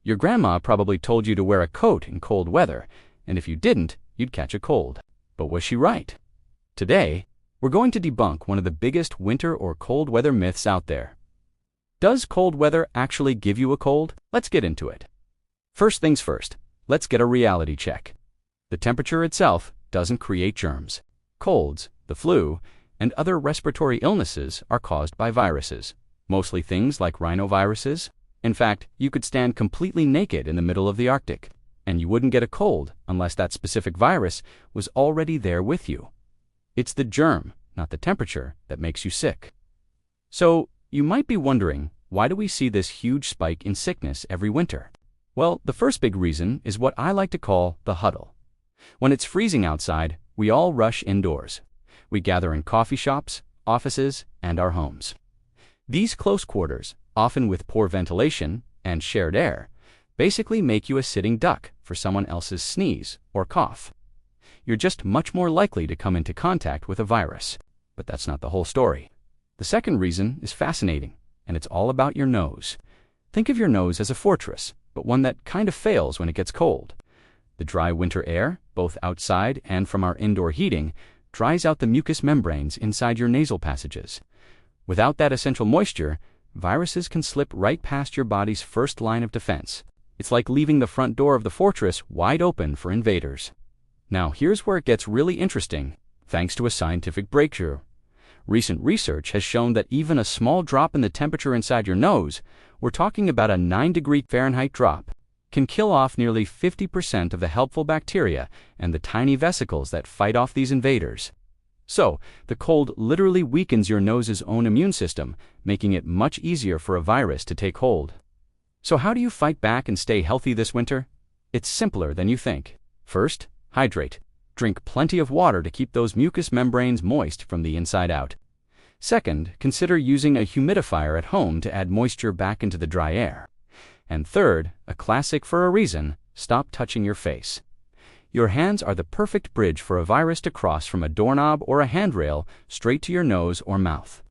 Your grandma probably told you to wear a coat in cold weather, and if you didn't, you'd catch a cold. But was she right? Today, we're going to debunk one of the biggest winter or cold weather myths out there. Does cold weather actually give you a cold? Let's get into it. First things first, let's get a reality check. The temperature itself doesn't create germs. Colds, the flu, and other respiratory illnesses are caused by viruses, mostly things like rhinoviruses. In fact, you could stand completely naked in the middle of the Arctic, and you wouldn't get a cold unless that specific virus was already there with you. It's the germ, not the temperature, that makes you sick. So, you might be wondering, why do we see this huge spike in sickness every winter? Well, the first big reason is what I like to call the huddle. When it's freezing outside, we all rush indoors. We gather in coffee shops, offices, and our homes. These close quarters, often with poor ventilation and shared air, basically make you a sitting duck for someone else's sneeze or cough. You're just much more likely to come into contact with a virus. But that's not the whole story. The second reason is fascinating, and it's all about your nose. Think of your nose as a fortress, but one that kind of fails when it gets cold. The dry winter air, both outside and from our indoor heating, dries out the mucous membranes inside your nasal passages. Without that essential moisture, viruses can slip right past your body's first line of defense. It's like leaving the front door of the fortress wide open for invaders. Now, here's where it gets really interesting, thanks to a scientific breakthrough. Recent research has shown that even a small drop in the temperature inside your nose, we're talking about a 9-degree Fahrenheit drop, can kill off nearly 50% of the helpful bacteria and the tiny vesicles that fight off these invaders. So, the cold literally weakens your nose's own immune system, making it much easier for a virus to take hold. So how do you fight back and stay healthy this winter? It's simpler than you think. First, hydrate. Drink plenty of water to keep those mucous membranes moist from the inside out. Second, consider using a humidifier at home to add moisture back into the dry air. And third, a classic for a reason, stop touching your face. Your hands are the perfect bridge for a virus to cross from a doorknob or a handrail straight to your nose or mouth.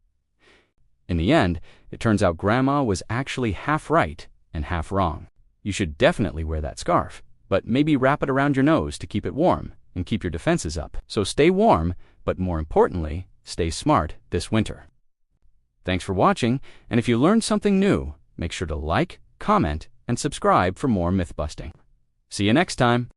In the end, it turns out Grandma was actually half right and half wrong. You should definitely wear that scarf, but maybe wrap it around your nose to keep it warm and keep your defenses up. So stay warm, but more importantly, stay smart this winter. Thanks for watching, and if you learned something new, make sure to like, comment, and subscribe for more myth busting. See you next time.